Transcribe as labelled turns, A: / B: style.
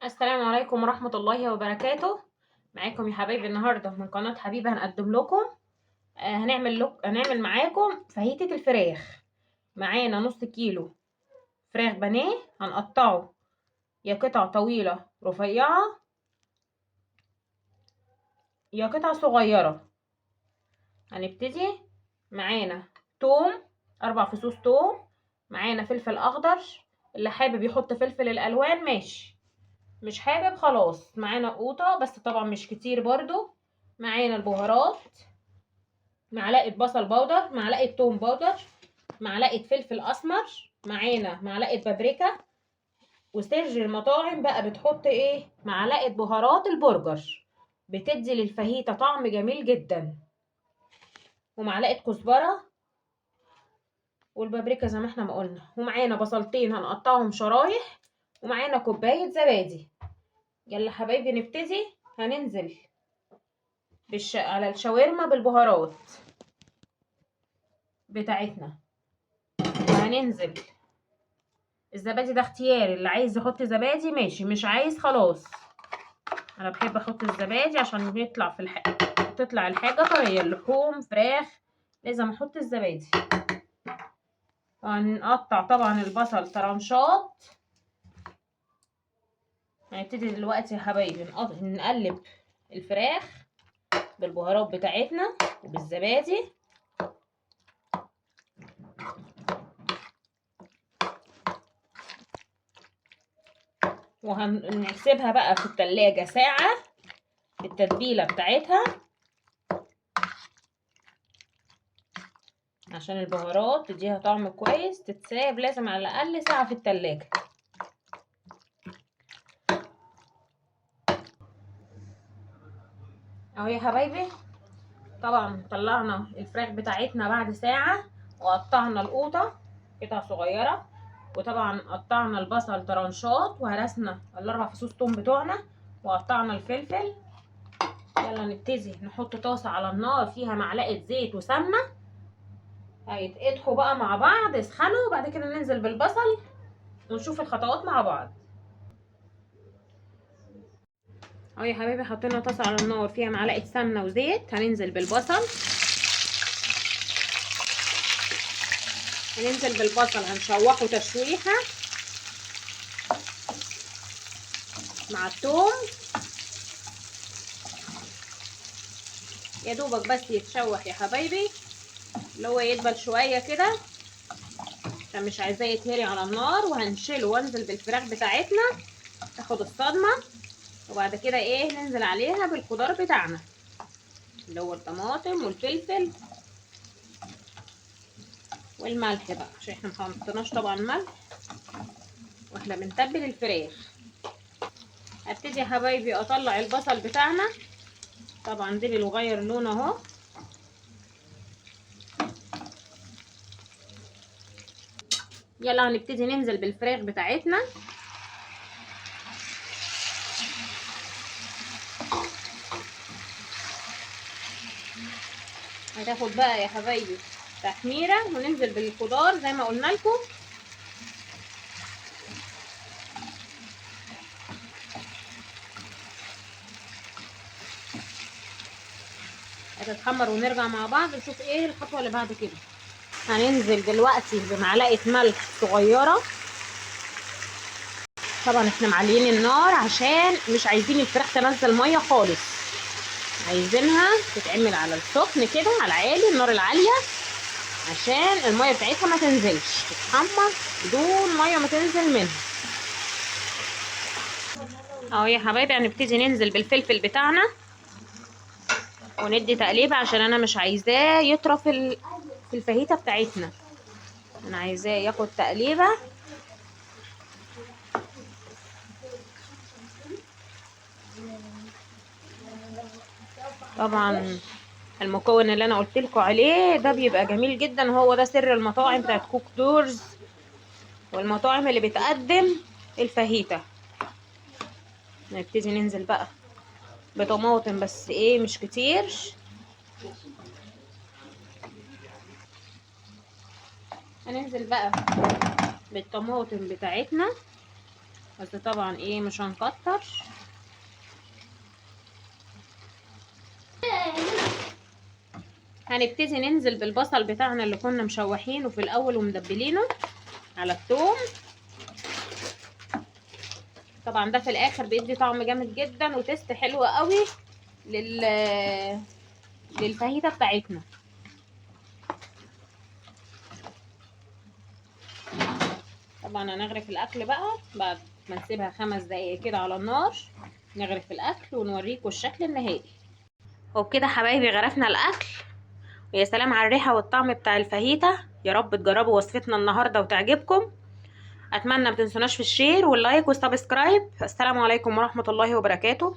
A: السلام عليكم ورحمة الله وبركاته. معاكم يا حبايبي النهاردة من قناة حبيبة هنقدم لكم هنعمل معاكم فاهيتة الفراخ. معانا نص كيلو فراخ بانيه، هنقطعه يا قطع طويلة رفيعة يا قطع صغيرة. هنبتدي. معانا توم، 4 فصوص توم. معانا فلفل اخضر، اللي حابب يحط فلفل الالوان ماشي، مش حابب خلاص. معانا قوطة بس طبعا مش كتير برضو. معانا البهارات، معلقة بصل بودر، معلقة توم بودر، معلقة فلفل اسمر، معانا معلقة بابريكا. وسر المطاعم بقى بتحط ايه؟ معلقة بهارات البرجر، بتدي للفاهيتا طعم جميل جدا. ومعلقة كزبرة، والبابريكا زي ما احنا ما قلنا. ومعانا بصلتين هنقطعهم شرايح، ومعانا كوباية زبادي. يلا حبايبي نبتدي. هننزل على الشاورما بالبهارات بتاعتنا. وهننزل الزبادي ده اختياري، اللي عايز يحط زبادي ماشي، مش عايز خلاص. انا بحب احط الزبادي عشان بيطلع تطلع الحاجه طريه. اللحوم فراخ لازم احط الزبادي. وهنقطع طبعا البصل طرنشات. هنبتدي دلوقتي يا حبايبي نقلب الفراخ بالبهارات بتاعتنا وبالزبادي. وهنسيبها بقى في التلاجة ساعة بالتتبيلة بتاعتها، عشان البهارات تديها طعم كويس. تتساب لازم على الأقل ساعة في التلاجة. اهو يا حبايبي، طبعا طلعنا الفراخ بتاعتنا بعد ساعة، وقطعنا القوطة قطع صغيرة، وطبعا قطعنا البصل طرنشات، وهرسنا ال4 فصوص توم بتوعنا، وقطعنا الفلفل. يلا نبتدي نحط طاسة على النار فيها معلقة زيت وسمنة، هيتقدحوا بقى مع بعض يسخنوا، وبعد كده ننزل بالبصل ونشوف الخطوات مع بعض. اهو يا حبايبي حطينا طاسة على النار فيها معلقة سمنة وزيت. هننزل بالبصل، هنشوحه تشويحة مع الثوم، يا دوبك بس يتشوح يا حبايبي، اللي هو يدبل شويه كده عشان مش عايزاه يتهري على النار. وهنشيله وانزل بالفراخ بتاعتنا تاخد الصدمه، وبعد كده ايه ننزل عليها بالخضار بتاعنا اللي هو الطماطم والفلفل والملح بقى، عشان احنا محطناش طبعا ملح واحنا بنتبل الفراخ. هبتدي يا حبايبي اطلع البصل بتاعنا، طبعا دي بيغير لونه اهو. يلا هنبتدي ننزل بالفراخ بتاعتنا. هتاخد بقى يا حبايبي تحميره، وننزل بالخضار زي ما قلنا لكم. هتتحمر ونرجع مع بعض نشوف ايه الخطوه اللي بعد كده. هننزل دلوقتي بمعلقه ملح صغيره. طبعا احنا معليين النار عشان مش عايزين الفراخ تنزل ميه خالص، عايزينها تتعمل على السخن كده، على العالي، النار العاليه، عشان الميه بتاعتها ما تنزلش، تتحمر بدون ميه ما تنزل منها. اهو يا حبايبي هنبتدي ننزل بالفلفل بتاعنا وندي تقليبه، عشان انا مش عايزاه يطرى في الفاهيتا بتاعتنا، انا عايزاه ياخد تقليبه. طبعا المكون اللي انا قلت لكم عليه ده بيبقى جميل جدا، هو ده سر المطاعم بتاعت كوك دورز والمطاعم اللي بتقدم الفاهيتا. نبتدي ننزل بقى بطماطم بس ايه مش كتير. هننزل بقى بالطماطم بتاعتنا بس طبعا ايه مش هنكتر. هنبتدي ننزل بالبصل بتاعنا اللي كنا مشوحينه في الاول ومدبلينه على الثوم. طبعا ده في الاخر بيدي طعم جامد جدا وتست حلو قوي للفاهيتا بتاعتنا. طبعا هنغرف الاكل بقى بعد ما نسيبها 5 دقايق كده على النار. نغرف الاكل ونوريكم الشكل النهائي. وبكده حبايبي غرفنا الاكل، ويا سلام على الريحه والطعم بتاع الفاهيتا. يا رب تجربوا وصفتنا النهارده وتعجبكم. اتمنى ما تنسوناش في الشير واللايك والسبسكرايب. السلام عليكم ورحمه الله وبركاته.